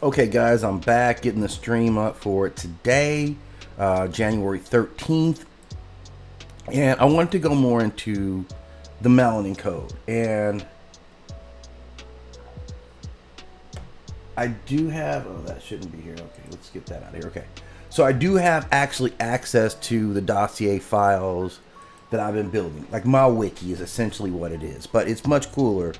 Okay, guys, I'm back getting the stream up for today, January 13th. And I wanted to go more into the Melanin Code. And I do have, oh, that shouldn't be here. Okay, let's get that out of here. Okay. So I do have actually access to the dossier files that I've been building. Like my wiki is essentially what it is, but it's much cooler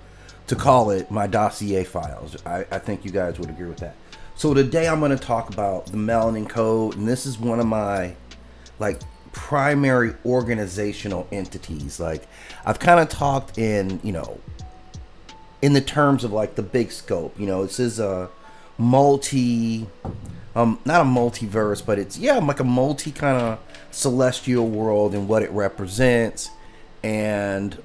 to call it my dossier files. I think you guys would agree with that. So today I'm going to talk about the Melanin Code, and this is one of my like primary organizational entities. Like I've kind of talked in, in the terms of like the big scope. This is a multi not a multiverse, but it's like a multi kind of celestial world and what it represents. And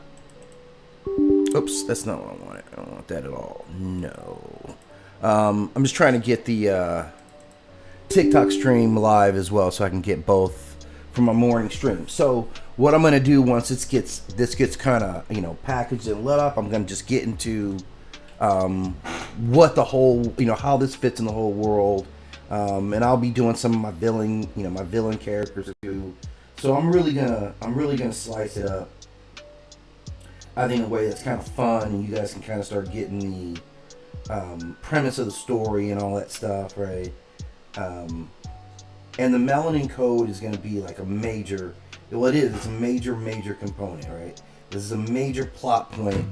oops, that's not what I wanted. I don't want that at all. No. I'm just trying to get the TikTok stream live as well, so I can get both from my morning stream. So what I'm gonna do once this gets kind of packaged and lit up, I'm gonna just get into what the whole how this fits in the whole world, and I'll be doing some of my villain characters too. So I'm really gonna slice it up, I think, in a way that's kind of fun, and you guys can kind of start getting the premise of the story and all that stuff, right? And the Melanin Code is going to be like a major, it's a major component, right? This is a major plot point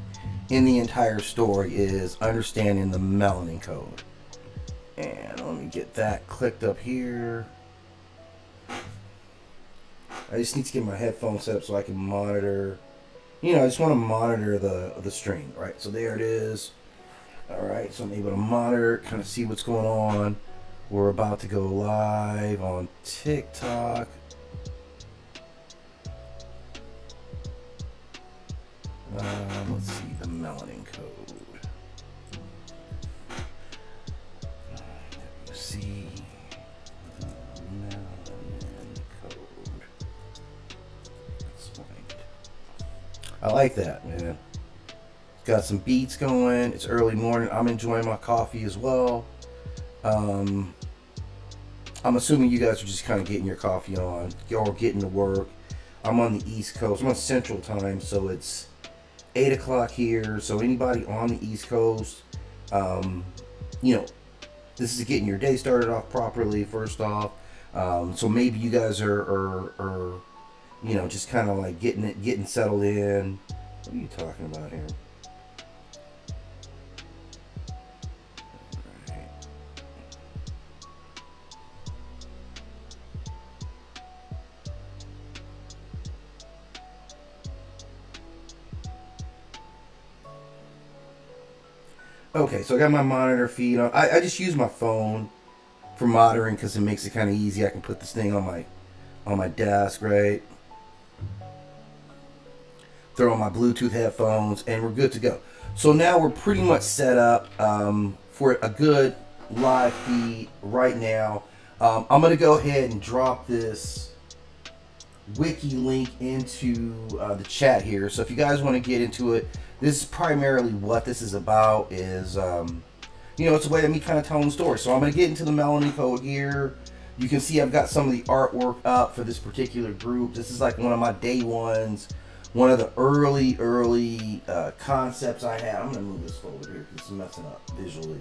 in the entire story, is understanding the Melanin Code. And let me get that clicked up here. I just need to get my headphones set up so I can monitor. I just want to monitor the stream, right? So there it is. All right, so I'm able to monitor, kind of see what's going on. We're about to go live on TikTok. Let's see the Melanin Code. See the Melanin Code. I like that, man. Got some beats going. It's early morning. I'm enjoying my coffee as well. I'm assuming you guys are just kind of getting your coffee on or getting to work. I'm on the East Coast. I'm on Central Time, so it's 8 o'clock here. So anybody on the East Coast, this is getting your day started off properly, first off. So maybe you guys are just kind of like getting settled in. What are you talking about here? Okay, so I got my monitor feed on. I just use my phone for monitoring because it makes it kind of easy. I can put this thing on my desk, right? Throw on my Bluetooth headphones, and we're good to go. So now we're pretty much set up for a good live feed right now. I'm going to go ahead and drop this wiki link into the chat here. So if you guys want to get into it, this is primarily what this is about. Is it's a way of me kind of telling the story. So I'm going to get into the Melanin Code here. You can see I've got some of the artwork up for this particular group. This is like one of my day ones, one of the early concepts I had. I'm going to move this folder here because it's messing up visually.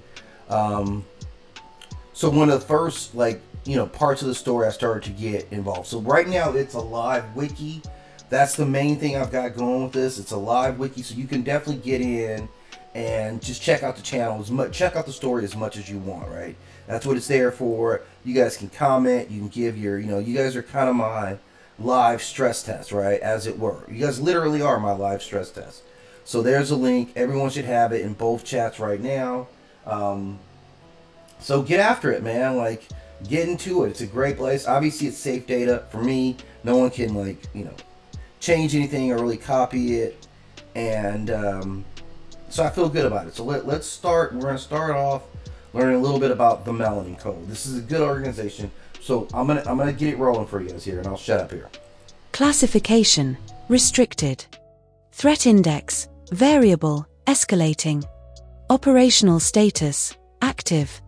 So one of the first parts of the story I started to get involved. So right now it's a live wiki. That's the main thing I've got going with this. It's a live wiki, so you can definitely get in and just check out the channel check out the story as much as you want, right? That's what it's there for. You guys can comment, you can give your, you guys are kind of my live stress test, right? As it were. You guys literally are my live stress test. So there's a link. Everyone should have it in both chats right now. So get after it, man. Like, get into it. It's a great place. Obviously, it's safe data for me. No one can change anything or really copy it, and so I feel good about it. So let's start. We're going to start off learning a little bit about the Melanin Code. This is a good organization, so I'm gonna get it rolling for you guys here, and I'll shut up here. Classification: restricted. Threat index: variable, escalating. Operational status: active.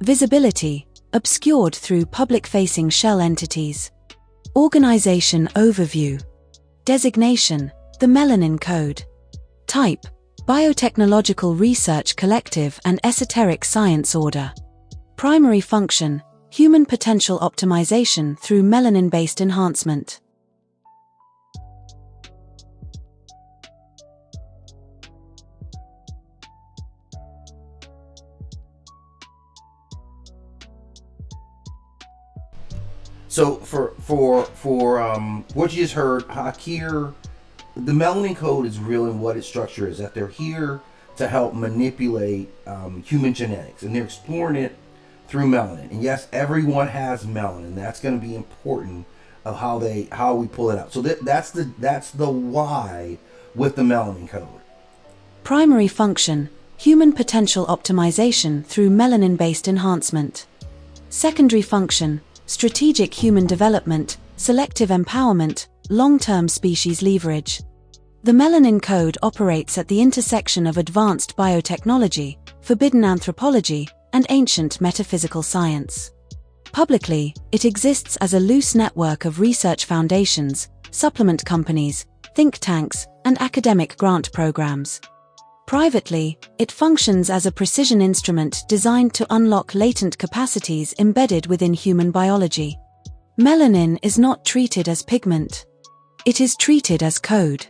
Visibility, obscured through public-facing shell entities. Organization overview. Designation, the Melanin Code. Type, Biotechnological Research Collective and Esoteric Science Order. Primary function, human potential optimization through melanin-based enhancement. So for what you just heard, here, the Melanin Code is really what its structure is. That they're here to help manipulate human genetics, and they're exploring it through melanin. And yes, everyone has melanin. That's going to be important of how we pull it out. So that's the why with the Melanin Code. Primary function, human potential optimization through melanin-based enhancement. Secondary function, strategic human development, selective empowerment, long-term species leverage. The Melanin Code operates at the intersection of advanced biotechnology, forbidden anthropology, and ancient metaphysical science. Publicly, it exists as a loose network of research foundations, supplement companies, think tanks, and academic grant programs. Privately, it functions as a precision instrument designed to unlock latent capacities embedded within human biology. Melanin is not treated as pigment. It is treated as code.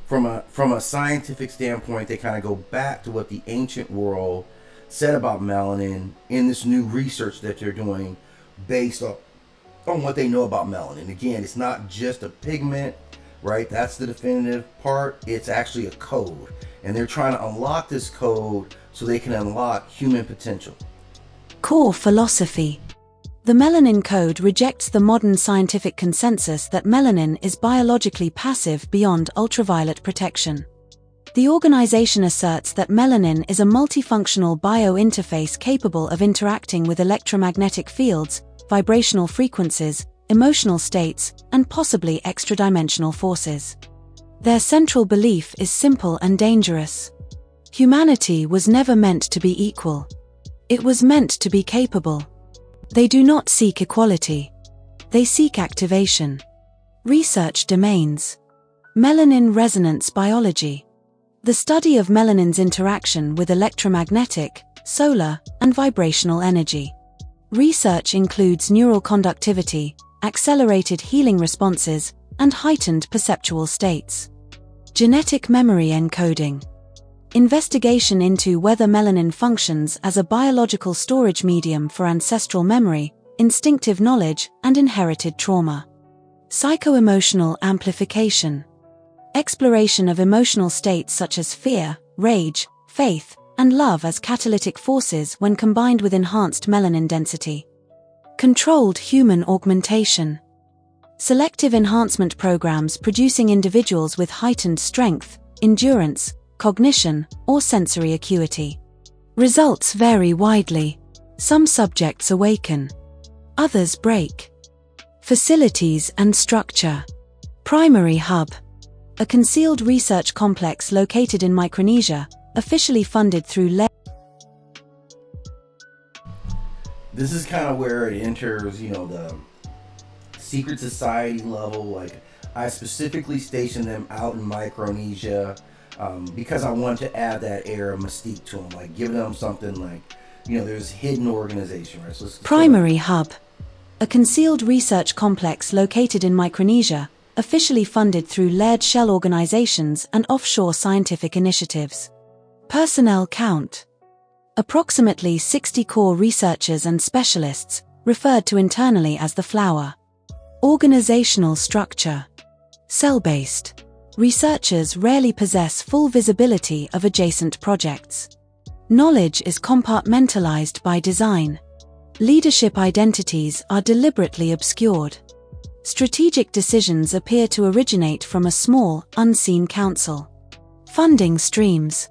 From a scientific standpoint, they kind of go back to what the ancient world said about melanin in this new research that they're doing based on what they know about melanin. Again, it's not just a pigment, right? That's the definitive part. It's actually a code. And they're trying to unlock this code so they can unlock human potential. Core philosophy. The Melanin Code rejects the modern scientific consensus that melanin is biologically passive beyond ultraviolet protection. The organization asserts that melanin is a multifunctional biointerface capable of interacting with electromagnetic fields, vibrational frequencies, emotional states, and possibly extra-dimensional forces. Their central belief is simple and dangerous. Humanity was never meant to be equal. It was meant to be capable. They do not seek equality. They seek activation. Research domains. Melanin resonance biology. The study of melanin's interaction with electromagnetic, solar, and vibrational energy. Research includes neural conductivity, accelerated healing responses, and heightened perceptual states. Genetic memory encoding. Investigation into whether melanin functions as a biological storage medium for ancestral memory, instinctive knowledge, and inherited trauma. Psycho-emotional amplification. Exploration of emotional states such as fear, rage, faith, and love as catalytic forces when combined with enhanced melanin density. Controlled human augmentation. Selective enhancement programs producing individuals with heightened strength, endurance, cognition, or sensory acuity. Results vary widely. Some subjects awaken. Others break. Facilities and structure. Primary hub. A concealed research complex located in Micronesia, officially funded through This is kind of where it enters, the secret society level. Like, I specifically stationed them out in Micronesia because I wanted to add that air of mystique to them, like give them something like, there's hidden organization, right? So Primary hub. A concealed research complex located in Micronesia, officially funded through layered shell organizations and offshore scientific initiatives. Personnel count. Approximately 60 core researchers and specialists, referred to internally as the flower. Organizational structure. Cell-based. Researchers rarely possess full visibility of adjacent projects. Knowledge is compartmentalized by design. Leadership identities are deliberately obscured. Strategic decisions appear to originate from a small, unseen council. Funding streams.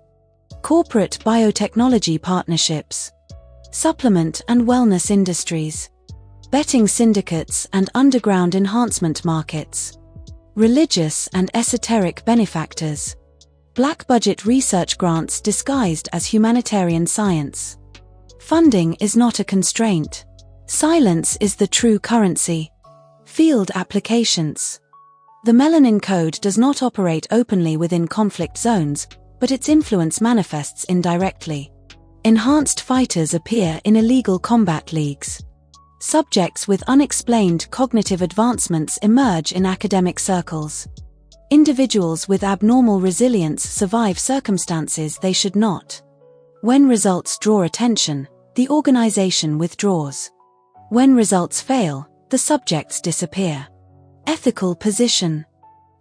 Corporate biotechnology partnerships. Supplement and wellness industries. Betting syndicates and underground enhancement markets. Religious and esoteric benefactors. Black budget research grants disguised as humanitarian science. Funding is not a constraint. Silence is the true currency. Field applications. The Melanin Code does not operate openly within conflict zones, but its influence manifests indirectly. Enhanced fighters appear in illegal combat leagues. Subjects with unexplained cognitive advancements emerge in academic circles. Individuals with abnormal resilience survive circumstances they should not. When results draw attention, the organization withdraws. When results fail, the subjects disappear. Ethical position.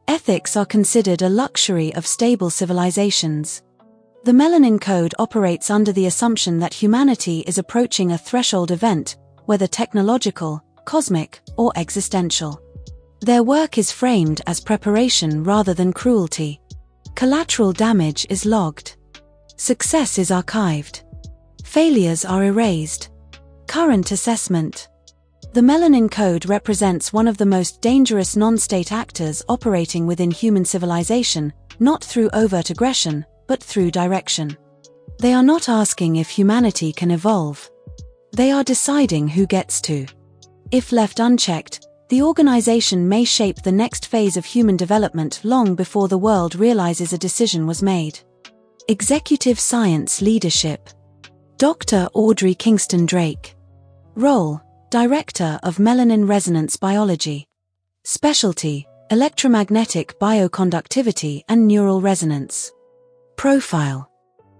Ethics are considered a luxury of stable civilizations. The Melanin Code operates under the assumption that humanity is approaching a threshold event, whether technological, cosmic, or existential. Their work is framed as preparation rather than cruelty. Collateral damage is logged. Success is archived. Failures are erased. Current assessment. The Melanin Code represents one of the most dangerous non-state actors operating within human civilization, not through overt aggression, but through direction. They are not asking if humanity can evolve. They are deciding who gets to. If left unchecked, the organization may shape the next phase of human development long before the world realizes a decision was made. Executive Science Leadership. Dr. Audrey Kingston Drake. Role: Director of Melanin Resonance Biology. Specialty: Electromagnetic Bioconductivity and Neural Resonance. Profile: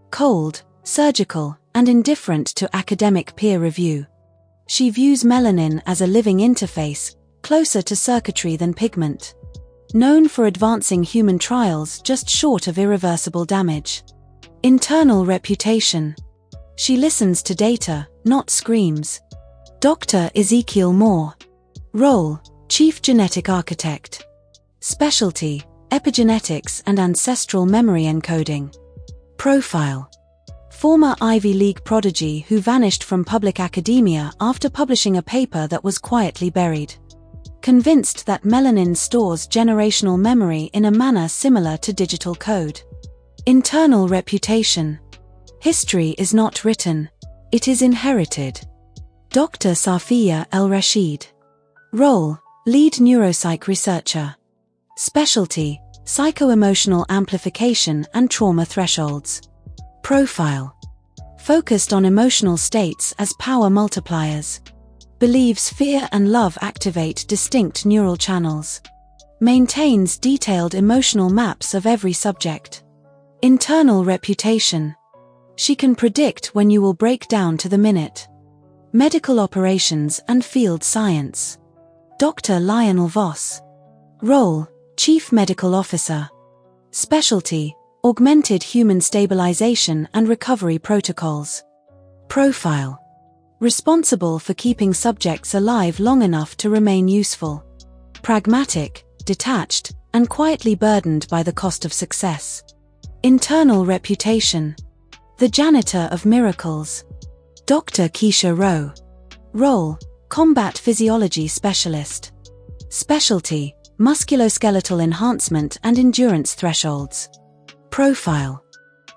cold, surgical, and indifferent to academic peer review. She views melanin as a living interface, closer to circuitry than pigment. Known for advancing human trials just short of irreversible damage. Internal reputation. She listens to data, not screams. Dr. Ezekiel Moore. Role: Chief Genetic Architect. Specialty: Epigenetics and Ancestral Memory Encoding. Profile: former Ivy League prodigy who vanished from public academia after publishing a paper that was quietly buried. Convinced that melanin stores generational memory in a manner similar to digital code. Internal reputation. History is not written. It is inherited. Dr. Safiya El-Rashid. Role: Lead Neuropsych Researcher. Specialty: Psycho-emotional amplification and trauma thresholds. Profile: focused on emotional states as power multipliers. Believes fear and love activate distinct neural channels. Maintains detailed emotional maps of every subject. Internal reputation. She can predict when you will break down to the minute. Medical operations and field science. Dr. Lionel Voss. Role: Chief Medical Officer. Specialty: Augmented human stabilization and recovery protocols. Profile: responsible for keeping subjects alive long enough to remain useful. Pragmatic, detached, and quietly burdened by the cost of success. Internal reputation. The janitor of miracles. Dr. Keisha Rowe. Role: Combat Physiology Specialist. Specialty: Musculoskeletal enhancement and endurance thresholds. Profile: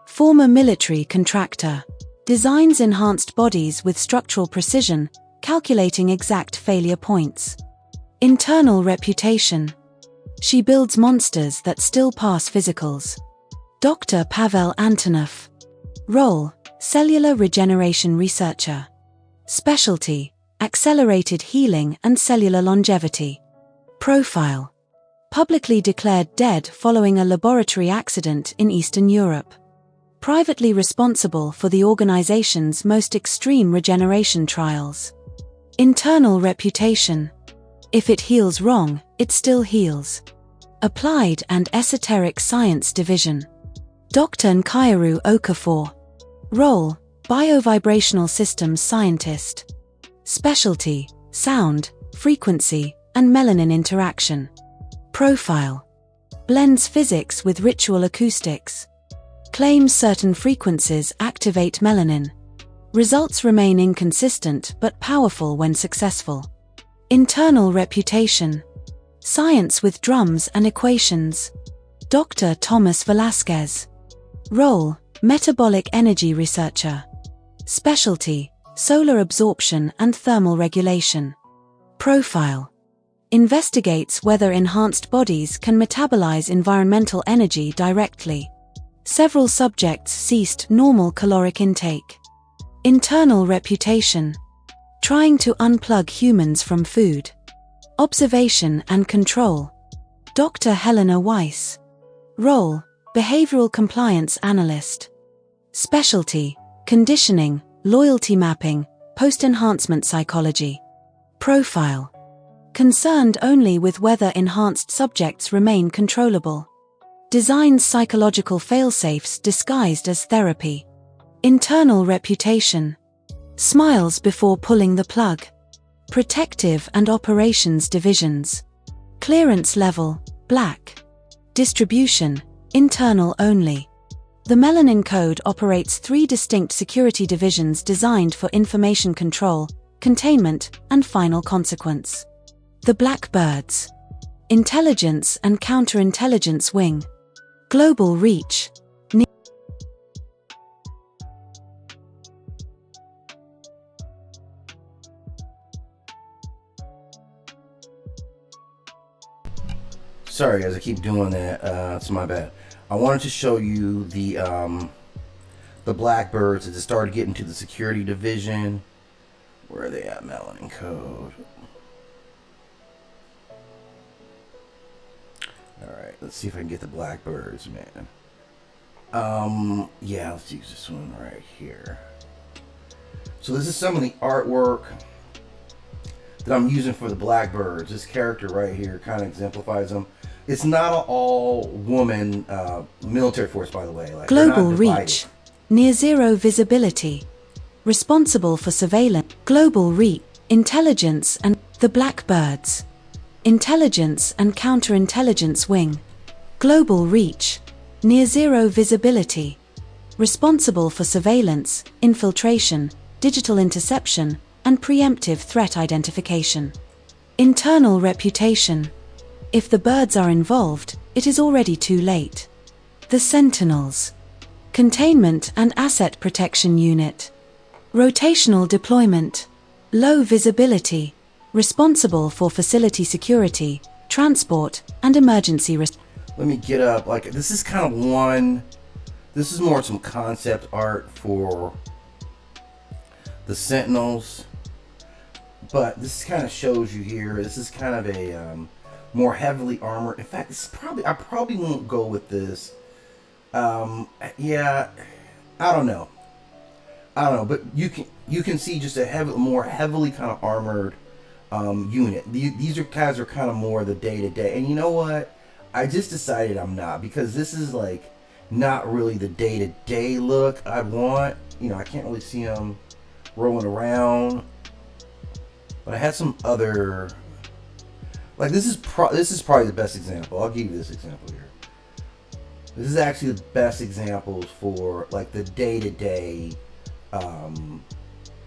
former military contractor. Designs enhanced bodies with structural precision, calculating exact failure points. Internal reputation. She builds monsters that still pass physicals. Dr. Pavel Antonov. Role: Cellular Regeneration Researcher. Specialty: Accelerated healing and cellular longevity. Profile: publicly declared dead following a laboratory accident in Eastern Europe. Privately responsible for the organization's most extreme regeneration trials. Internal reputation. If it heals wrong, it still heals. Applied and Esoteric Science Division. Dr. Nkairu Okafor. Role: Biovibrational Systems Scientist. Specialty: Sound, Frequency, and Melanin Interaction. Profile: blends physics with ritual acoustics. Claims certain frequencies activate melanin. Results remain inconsistent but powerful when successful. Internal reputation. Science with drums and equations. Dr. Thomas Velasquez. Role: metabolic energy researcher. Specialty: solar absorption and thermal regulation. Profile: investigates whether enhanced bodies can metabolize environmental energy directly. Several subjects ceased normal caloric intake. Internal reputation: trying to unplug humans from food. Observation and control. Dr. Helena Weiss. Role: behavioral compliance analyst. Specialty: conditioning, loyalty mapping, post-enhancement psychology. Profile: concerned only with whether enhanced subjects remain controllable. Designs psychological failsafes disguised as therapy. Internal reputation: smiles before pulling the plug. Protective and operations divisions. Clearance level: black. Distribution: internal only. The Melanin Code operates 3 distinct security divisions designed for information control, containment, and final consequence. The Blackbirds. Intelligence and Counterintelligence Wing. Global Reach. Sorry guys, I keep doing that. It's my bad. I wanted to show you the Blackbirds as it started getting to the security division. Where are they at? Melanin Code. Alright, let's see if I can get the Blackbirds, man. Yeah, let's use this one right here. So this is some of the artwork that I'm using for the Blackbirds. This character right here kind of exemplifies them. It's not an all-woman military force, by the way. Like, global reach. Near zero visibility. Responsible for surveillance. Global reach. Intelligence and the Blackbirds. Intelligence and Counterintelligence Wing. Global reach. Near zero visibility. Responsible for surveillance, infiltration, digital interception, and preemptive threat identification. Internal reputation. If the birds are involved, it is already too late. The Sentinels. Containment and Asset Protection Unit. Rotational deployment. Low visibility. Responsible for facility security, transport, and emergency response. Let me get up. Like, this is kind of this is more some concept art for the Sentinels. But this kind of shows you here, this is kind of a more heavily armored. In fact, this is I probably won't go with this. Yeah, I don't know, but you can see just a more heavily kind of armored unit. These guys are kind of more the day-to-day. And you know what? I just decided I'm not, because this is like not really the day-to-day look I want. You know, I can't really see them rolling around. But I had some other, like, this is probably the best example. I'll give you this example here. This is actually the best examples for like the day-to-day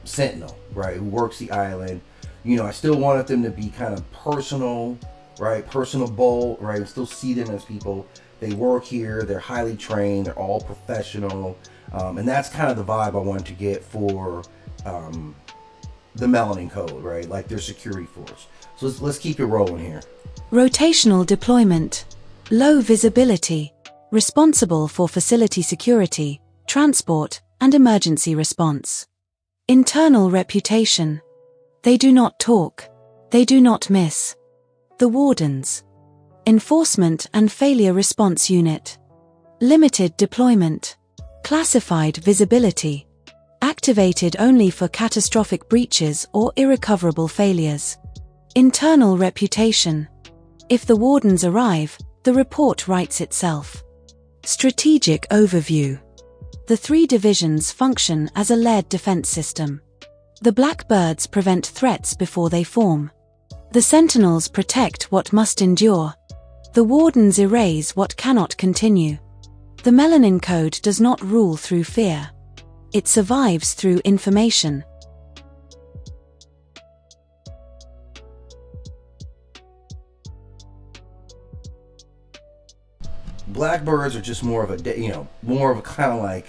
Sentinel, right? Who works the island. You know, I still wanted them to be kind of personal, right? Personable, right? I still see them as people. They work here. They're highly trained. They're all professional, and that's kind of the vibe I wanted to get for the Melanin Code, right? Like their security force. So let's keep it rolling here. Rotational deployment. Low visibility. Responsible for facility security, transport, and emergency response. Internal reputation. They do not talk. They do not miss. The Wardens. Enforcement and Failure Response Unit. Limited deployment. Classified visibility. Activated only for catastrophic breaches or irrecoverable failures. Internal reputation. If the Wardens arrive, the report writes itself. Strategic overview. The 3 divisions function as a layered defense system. The Blackbirds prevent threats before they form. The Sentinels protect what must endure. The Wardens erase what cannot continue. The Melanin Code does not rule through fear. It survives through information. Blackbirds are just more of a, more of a kind of like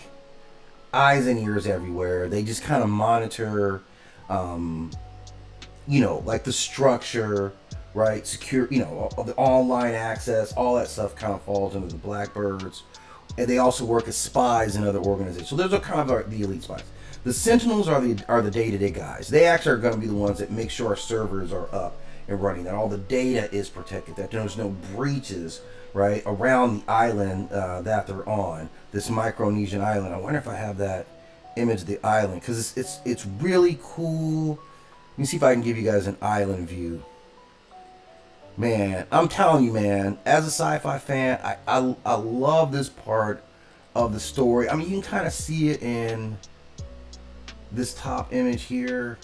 eyes and ears everywhere. They just kind of monitor, like the structure, right? Secure, the online access, all that stuff kind of falls under the Blackbirds. And they also work as spies in other organizations. So those are kind of the elite spies. The Sentinels are the day-to-day guys. They actually are going to be the ones that make sure our servers are up and running, that all the data is protected, that there's no breaches, right, around the island that they're on, this Micronesian island. I wonder if I have that image of the island, because it's really cool. Let me see if I can give you guys an island view. Man, I'm telling you, man, as a sci-fi fan, I love this part of the story. I mean, you can kind of see it in this top image here,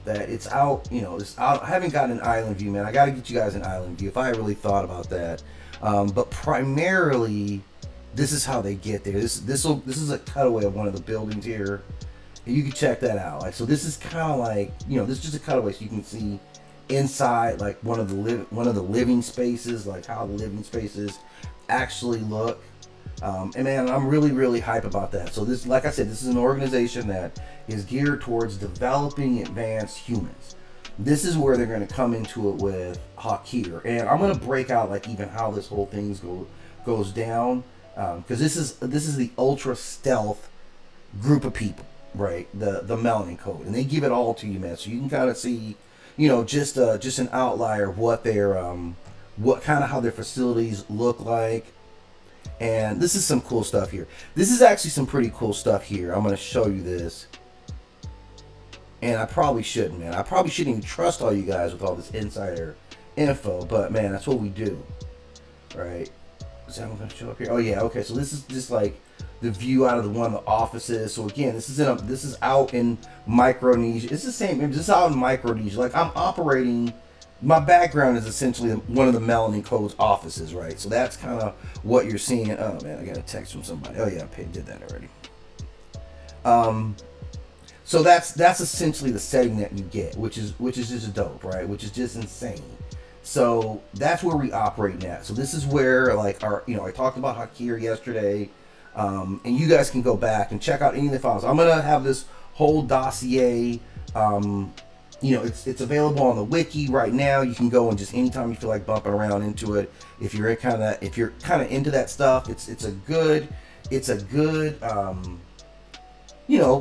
that it's out, it's out. I haven't gotten an island view, man. I got to get you guys an island view if I really thought about that. But primarily, this is how they get there. This is a cutaway of one of the buildings here. You can check that out. Like, so this is kind of like, this is just a cutaway, so you can see inside, like one of the living spaces, like how the living spaces actually look. And man, I'm really hype about that. So this, like I said, this is an organization that is geared towards developing advanced humans. This is where they're going to come into it with Hakir, and I'm going to break out like even how this whole thing goes down, because this is the ultra stealth group of people, right? The Melanin Code, and they give it all to you, man. So you can kind of see, just an outlier of what their what kind of how their facilities look like. And this is some cool stuff here. This is actually some pretty cool stuff here. I'm going to show you this. And I probably shouldn't, man. I probably shouldn't even trust all you guys with all this insider info. But, man, that's what we do. Right? Is that going to show up here? Oh, yeah. Okay, so this is just like the view out of one of the offices. So, again, this is out in Micronesia. It's the same. This is out in Micronesia. Like, I'm operating... My background is essentially one of the Melanin Code's offices, right? So that's kind of what you're seeing. Oh man, I got a text from somebody. Oh yeah, I did that already. So that's essentially the setting that you get, which is just dope, right? Which is just insane. So that's where we operate now. So this is where, like, our, I talked about Hakir yesterday, and you guys can go back and check out any of the files. I'm gonna have this whole dossier. It's available on the wiki right now. You can go and just anytime you feel like bumping around into it. If you're kind of into that stuff, it's a good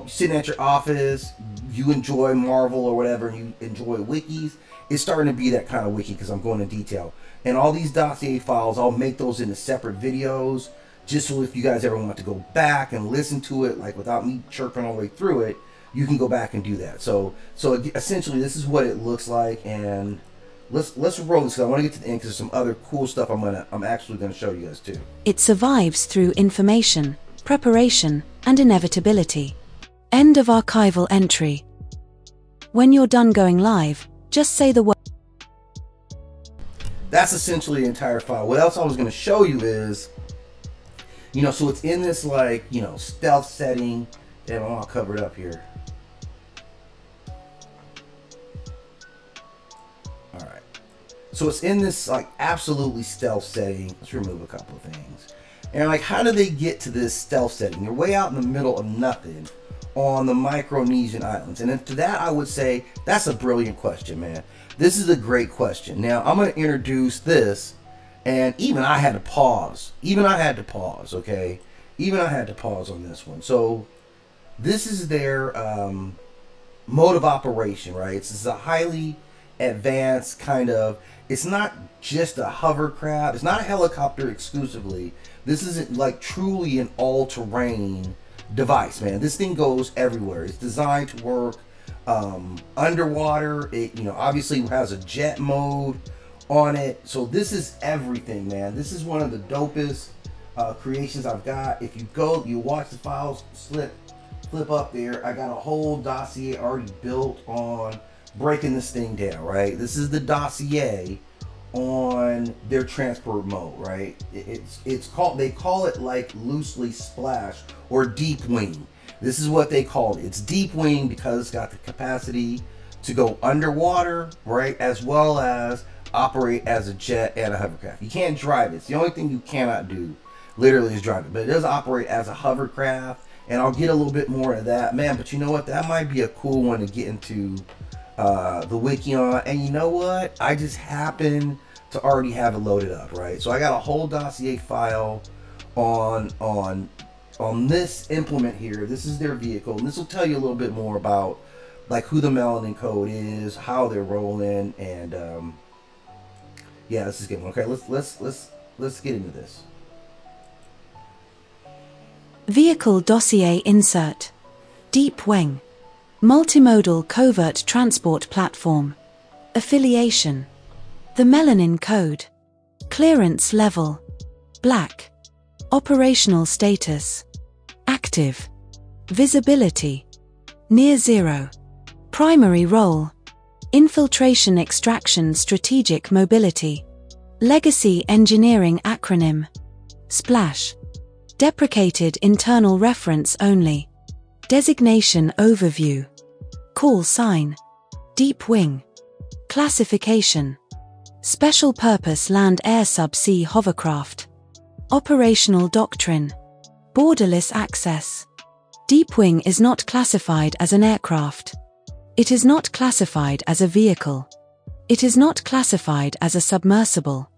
sitting at your office, you enjoy Marvel or whatever, and you enjoy wikis. It's starting to be that kind of wiki because I'm going into detail. And all these dossier files, I'll make those into separate videos, just so if you guys ever want to go back and listen to it, like without me chirping all the way through it, you can go back and do that. So essentially, this is what it looks like, and let's roll this. Cause I want to get to the end because there's some other cool stuff I'm actually gonna show you guys too. It survives through information, preparation, and inevitability. End of archival entry. When you're done going live, just say the word. That's essentially the entire file. What else I was gonna show you is, so it's in this like stealth setting, and I'm all covered up here. So it's in this like absolutely stealth setting. Let's remove a couple of things. And like, how do they get to this stealth setting? They're way out in the middle of nothing on the Micronesian islands. And to that, I would say that's a brilliant question, man. This is a great question. Now I'm going to introduce this, and even I had to pause. Okay? Even I had to pause on this one. So this is their mode of operation, right? It's a highly advanced kind of. It's not just a hovercraft. It's not a helicopter exclusively. This isn't like truly an all-terrain device, man. This thing goes everywhere. It's designed to work underwater. It, obviously has a jet mode on it. So this is everything, man. This is one of the dopest creations I've got. If you watch the files, flip up there. I got a whole dossier already built on breaking this thing down, right? This is the dossier on their transport mode, right? They call it like loosely splash or deep wing. This is what they call it. It's deep wing because it's got the capacity to go underwater, right? As well as operate as a jet and a hovercraft. You can't drive it. It's the only thing you cannot do, literally, is drive it. But it does operate as a hovercraft, and I'll get a little bit more of that, man. But you know what? That might be a cool one to get into the wiki on. And you know what? I just happen to already have it loaded up, right? So I got a whole dossier file on this implement here. This is their vehicle, and this will tell you a little bit more about like who the Melanin code is, how they're rolling, and yeah, this is good. Okay, let's get into this. Vehicle Dossier Insert. Deep Wing. Multimodal Covert Transport Platform. Affiliation. The Melanin Code. Clearance Level. Black. Operational Status. Active. Visibility. Near Zero. Primary Role. Infiltration Extraction Strategic Mobility. Legacy Engineering Acronym. SPLASH. Deprecated Internal Reference Only. Designation Overview. Call Sign. Deep Wing. Classification. Special Purpose Land Air Subsea Hovercraft. Operational Doctrine. Borderless Access. Deep Wing is not classified as an aircraft. It is not classified as a vehicle. It is not classified as a submersible.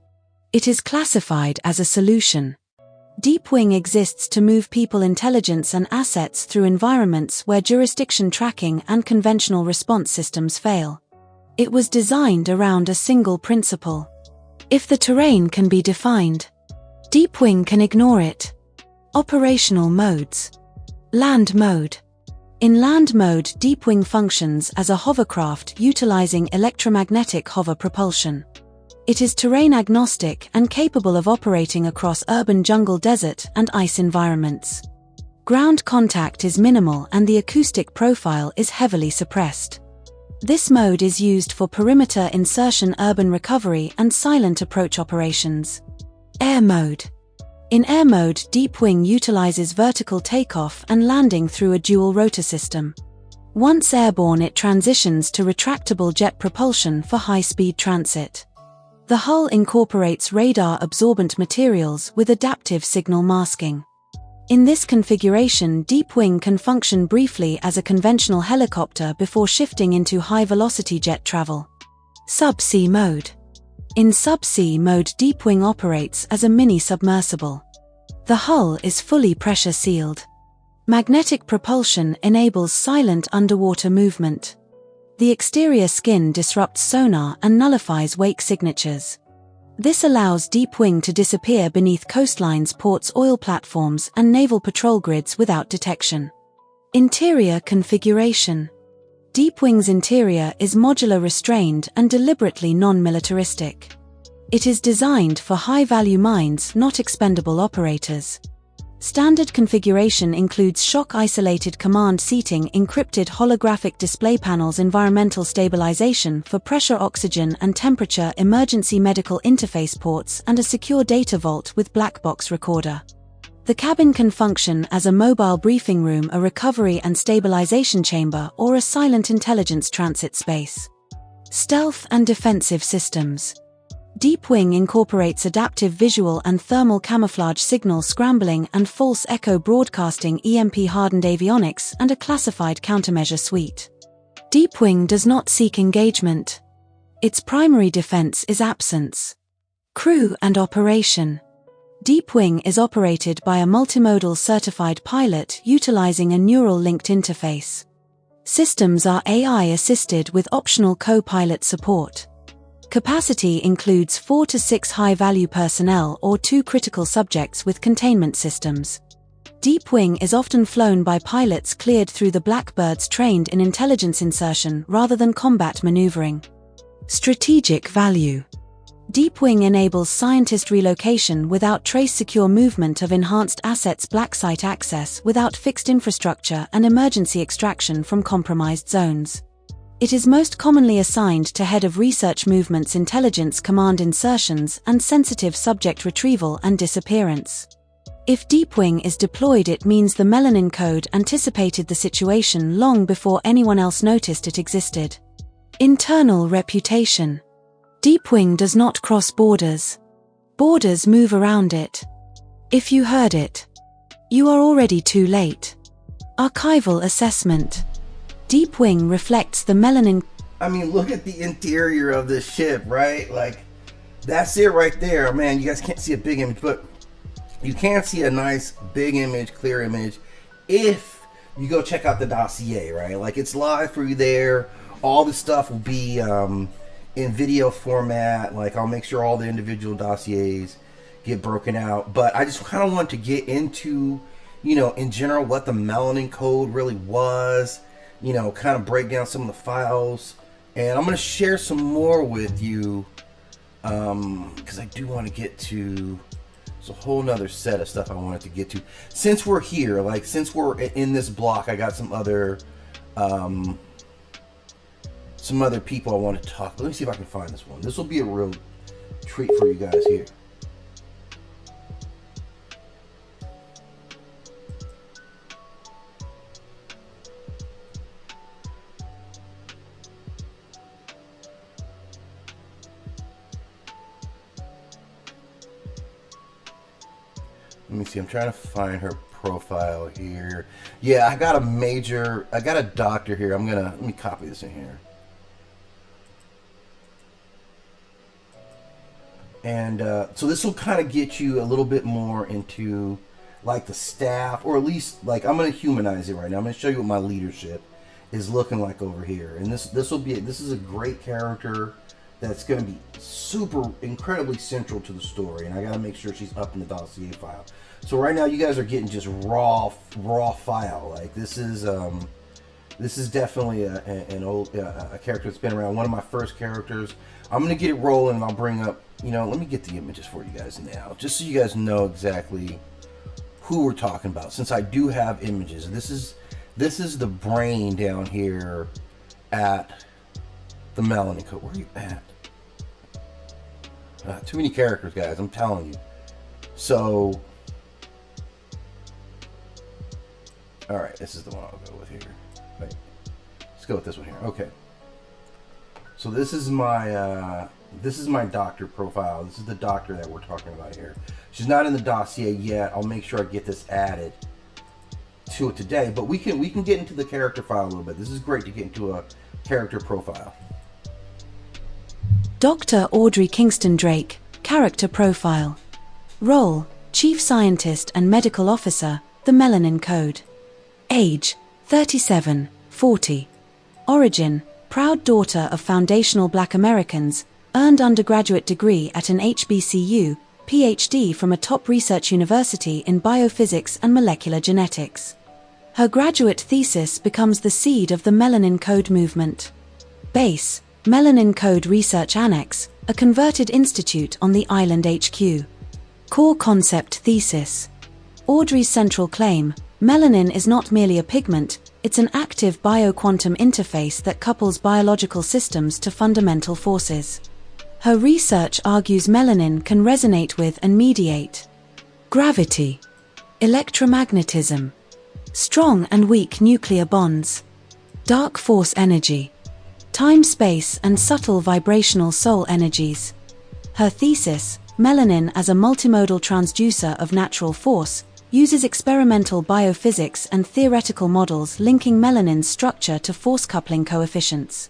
It is classified as a solution. Deep Wing exists to move people, intelligence and assets through environments where jurisdiction tracking and conventional response systems fail. It was designed around a single principle. If the terrain can be defined, Deep Wing can ignore it. Operational modes. Land mode. In land mode, Deep Wing functions as a hovercraft utilizing electromagnetic hover propulsion. It is terrain agnostic and capable of operating across urban, jungle, desert, and ice environments. Ground contact is minimal and the acoustic profile is heavily suppressed. This mode is used for perimeter insertion, urban recovery, and silent approach operations. Air mode. In air mode, Deep Wing utilizes vertical takeoff and landing through a dual rotor system. Once airborne, it transitions to retractable jet propulsion for high-speed transit. The hull incorporates radar-absorbent materials with adaptive signal masking. In this configuration, Deep Wing can function briefly as a conventional helicopter before shifting into high-velocity jet travel. Subsea mode. In subsea mode, Deep Wing operates as a mini-submersible. The hull is fully pressure-sealed. Magnetic propulsion enables silent underwater movement. The exterior skin disrupts sonar and nullifies wake signatures. This allows Deep Wing to disappear beneath coastlines, ports, oil platforms, and naval patrol grids without detection. Interior configuration. Deep Wing's interior is modular, restrained, and deliberately non-militaristic. It is designed for high-value mines, not expendable operators. Standard configuration includes shock-isolated command seating, encrypted holographic display panels, environmental stabilization for pressure, oxygen and temperature, emergency medical interface ports, and a secure data vault with black box recorder. The cabin can function as a mobile briefing room, a recovery and stabilization chamber, or a silent intelligence transit space. Stealth and defensive systems. Deep Wing incorporates adaptive visual and thermal camouflage, signal scrambling and false echo broadcasting, EMP-hardened avionics, and a classified countermeasure suite. Deep Wing does not seek engagement. Its primary defense is absence. Crew and operation. Deep Wing is operated by a multimodal certified pilot utilizing a neural-linked interface. Systems are AI-assisted with optional co-pilot support. Capacity includes 4 to 6 high-value personnel or 2 critical subjects with containment systems. Deep Wing is often flown by pilots cleared through the Blackbirds trained in intelligence insertion rather than combat maneuvering. Strategic value. Deep Wing enables scientist relocation without trace, secure movement of enhanced assets, black site access without fixed infrastructure, and emergency extraction from compromised zones. It is most commonly assigned to head of research movements, intelligence command insertions, and sensitive subject retrieval and disappearance. If Deep Wing is deployed, it means the Melanin Code anticipated the situation long before anyone else noticed it existed. Internal reputation. Deepwing does not cross borders. Borders move around it. If you heard it, you are already too late. Archival assessment. Deepwing reflects the melanin. I mean, look at the interior of this ship, right? Like, that's it right there. Man, you guys can't see a big image, but you can see a nice big image, clear image, if you go check out the dossier, right? Like, it's live for you there. All the stuff will be in video format. Like, I'll make sure all the individual dossiers get broken out. But I just kind of want to get into, you know, in general, what the Melanin Code really was. You know, kind of break down some of the files. And I'm going to share some more with you, because I do want to get to, there's a whole nother set of stuff I wanted to get to. Since we're here, like, since we're in this block, I got some other people I want to talk. Let me see if I can find this one. This will be a real treat for you guys here. Let me see, I'm trying to find her profile here. Yeah, I got a doctor here. Let me copy this in here. And so this will kind of get you a little bit more into like the staff, or at least like I'm going to humanize it right now. I'm going to show you what my leadership is looking like over here. And this is a great character that's going to be incredibly central to the story, and I got to make sure she's up in the dossier file. So right now you guys are getting just raw file. Like, this is definitely an old character that's been around. One of my first characters. I'm going to get it rolling, and I'll bring up, you know, let me get the images for you guys now, just so you guys know exactly who we're talking about, since I do have images. This is the brain down here at the Melanin Code. Where are you at? Too many characters, guys, I'm telling you. So, alright, this is the one I'll go with here. Wait, let's go with this one here. Okay. So this is my doctor profile. This is the doctor that we're talking about here. She's not in the dossier yet. I'll make sure I get this added to it today. But we can get into the character file a little bit. This is great to get into a character profile. Dr. Audrey Kingston Drake, character profile. Role, Chief Scientist and Medical Officer, the Melanin Code. Age, 37, 40. Origin, proud daughter of foundational Black Americans, earned undergraduate degree at an HBCU, PhD from a top research university in biophysics and molecular genetics. Her graduate thesis becomes the seed of the Melanin Code movement. Base, Melanin Code Research Annex, a converted institute on the island HQ. Core concept thesis. Audrey's central claim, melanin is not merely a pigment, it's an active bioquantum interface that couples biological systems to fundamental forces. Her research argues melanin can resonate with and mediate gravity, electromagnetism, strong and weak nuclear bonds, dark force energy, time-space and subtle vibrational soul energies. Her thesis, Melanin as a multimodal transducer of natural force, uses experimental biophysics and theoretical models linking melanin's structure to force-coupling coefficients.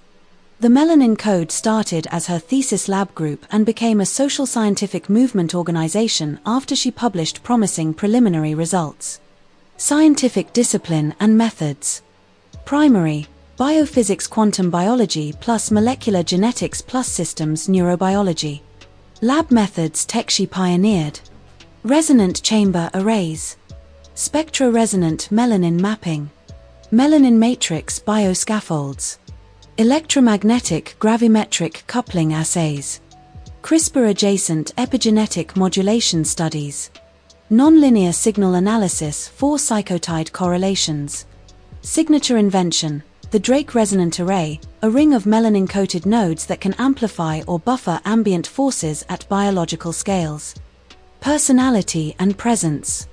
The Melanin Code started as her thesis lab group and became a social scientific movement organization after she published promising preliminary results. Scientific discipline and methods. Primary, biophysics quantum biology plus molecular genetics plus systems neurobiology. Lab methods tech she pioneered. Resonant chamber arrays. Spectroresonant melanin mapping. Melanin matrix bioscaffolds. Electromagnetic gravimetric coupling assays. CRISPR-adjacent epigenetic modulation studies. Nonlinear signal analysis for cycotide correlations. Signature invention, the Drake Resonant Array, a ring of melanin-coated nodes that can amplify or buffer ambient forces at biological scales. Personality and presence.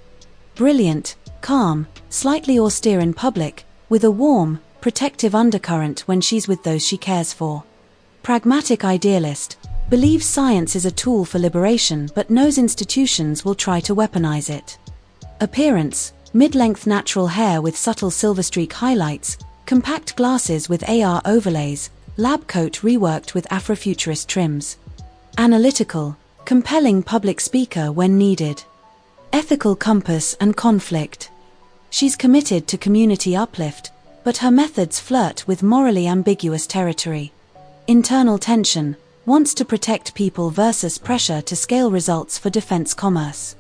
Brilliant, calm, slightly austere in public, with a warm, protective undercurrent when she's with those she cares for. Pragmatic idealist, Believes science is a tool for liberation but knows institutions will try to weaponize it. Appearance: mid-length natural hair with subtle silver streak highlights, compact glasses with AR overlays, lab coat reworked with Afrofuturist trims. Analytical: compelling public speaker when needed. Ethical compass and conflict: she's committed to community uplift, but her methods flirt with morally ambiguous territory. Internal tension: wants to protect people versus pressure to scale results for defense commerce.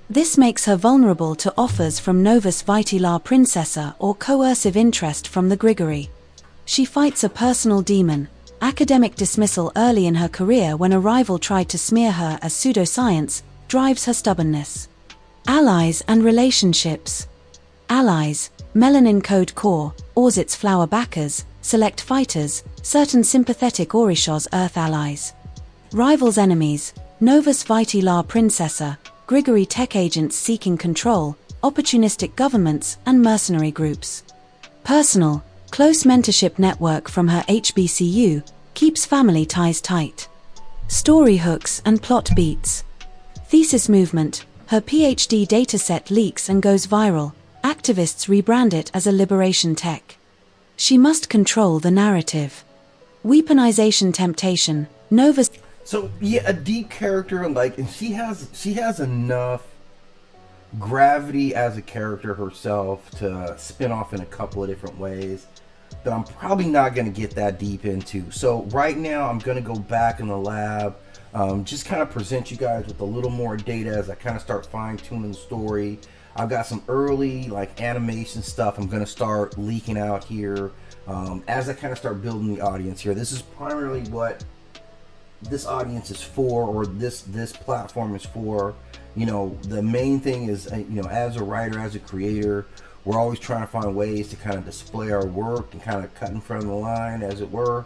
This makes her vulnerable to offers from Novus Vitae La Princessa or coercive interest from the Grigori. She fights a personal demon: academic dismissal early in her career when a rival tried to smear her as pseudoscience, drives her stubbornness. Allies and relationships. Allies: Melanin Code Core, Orzit's flower backers, select fighters, certain sympathetic Orishos Earth allies. Rivals enemies: Novus Vitae La Princessa, Grigori tech agents seeking control, opportunistic governments and mercenary groups. Personal: close mentorship network from her HBCU, keeps family ties tight. Story hooks and plot beats. Thesis movement: her PhD dataset leaks and goes viral, activists rebrand it as a liberation tech. She must control the narrative. Weaponization temptation: Novus. So yeah, a deep character, and she has enough gravity as a character herself to spin off in a couple of different ways that I'm probably not going to get that deep into. So right now I'm going to go back in the lab, just kind of present you guys with a little more data as I kind of start fine-tuning the story. I've got some early animation stuff I'm going to start leaking out here as I kind of start building the audience here. This is primarily what this audience is for, or this platform is for. The main thing is, as a writer, as a creator, we're always trying to find ways to kind of display our work and kind of cut in front of the line, as it were.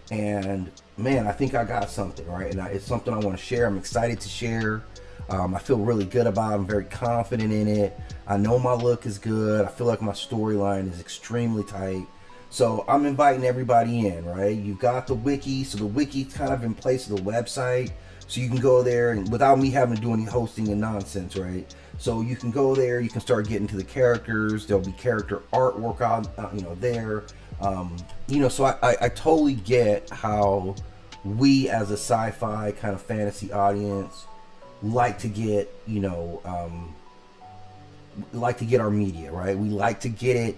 And man, I think I got something, right? And it's something I want to share. I'm excited to share. I feel really good about it. I'm very confident in it. I know my look is good. I feel like my storyline is extremely tight. So I'm inviting everybody in, right? You've got the wiki. So the wiki's kind of in place of the website. So you can go there and without me having to do any hosting and nonsense, right? So you can go there, you can start getting to the characters. There'll be character artwork on, there. So I totally get how we as a sci-fi kind of fantasy audience like to get, like to get our media, right? We like to get it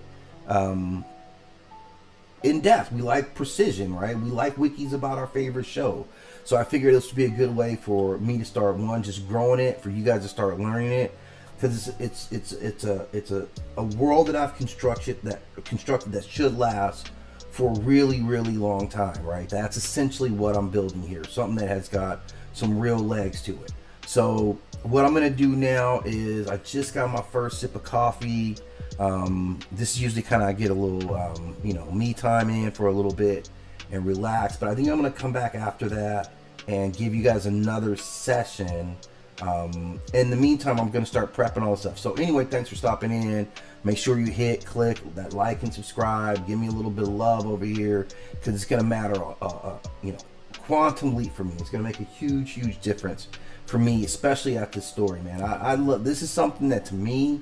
in depth. We like precision, right? We like wikis about our favorite show. So I figured this would be a good way for me to start just growing it, for you guys to start learning it, because it's a world that I've constructed that should last for a really, really long time, right? That's essentially what I'm building here, something that has got some real legs to it. So what I'm gonna do now is I just got my first sip of coffee. This is usually kind of I get a little me time in for a little bit and relax, but I think I'm gonna come back after that and give you guys another session. In the meantime, I'm gonna start prepping all this stuff. So anyway, thanks for stopping in. Make sure you click that like and subscribe. Give me a little bit of love over here, because it's gonna matter quantum leap for me. It's gonna make a huge difference for me, especially at this story, man. I love this. Is something that to me,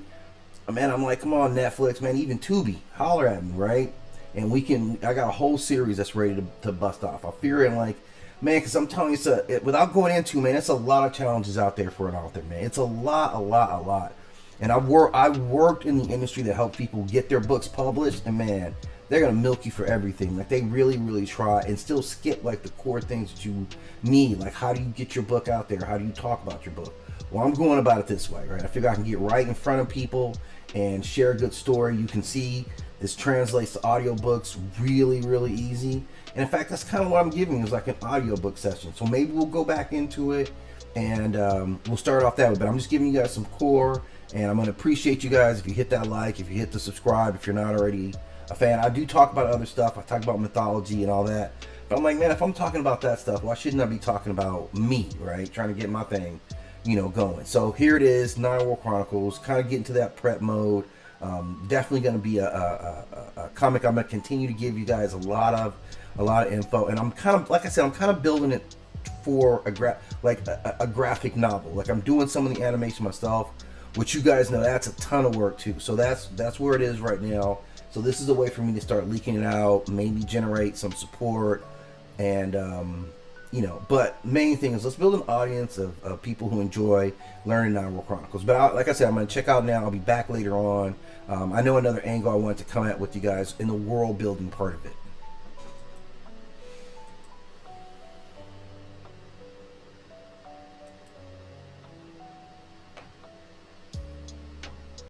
man, I'm like, come on, Netflix, man, even Tubi, holler at me, right? And I got a whole series that's ready to bust off. I fear it, man, because I'm telling you, without going into, man, it's a lot of challenges out there for an author, man. It's a lot. And I've worked in the industry that helps people get their books published, and man, they're gonna milk you for everything. They really try and still skip the core things that you need. How do you get your book out there? How do you talk about your book? Well, I'm going about it this way, right? I figure I can get right in front of people and share a good story. You can see this translates to audiobooks really easy. And in fact, that's kind of what I'm giving is an audiobook session. So maybe we'll go back into it and we'll start off that way. But I'm just giving you guys some core, and I'm going to appreciate you guys if you hit that like, if you hit the subscribe, if you're not already a fan. I do talk about other stuff. I talk about mythology and all that. But I'm like, man, if I'm talking about that stuff, why shouldn't I be talking about me, right? Trying to get my thing, going. So here it is, Nine War Chronicles, kind of getting to that prep mode. Definitely going to be a comic. I'm going to continue to give you guys a lot of info, and I'm kind of, like I said, I'm kind of building it for a graphic novel. Like I'm doing some of the animation myself, which you guys know that's a ton of work too. So that's where it is right now. So this is a way for me to start leaking it out, maybe generate some support, and But main thing is let's build an audience of people who enjoy learning Narwhal Chronicles. But like I said, I'm going to check out now. I'll be back later on. I know another angle I wanted to come at with you guys in the world building part of it.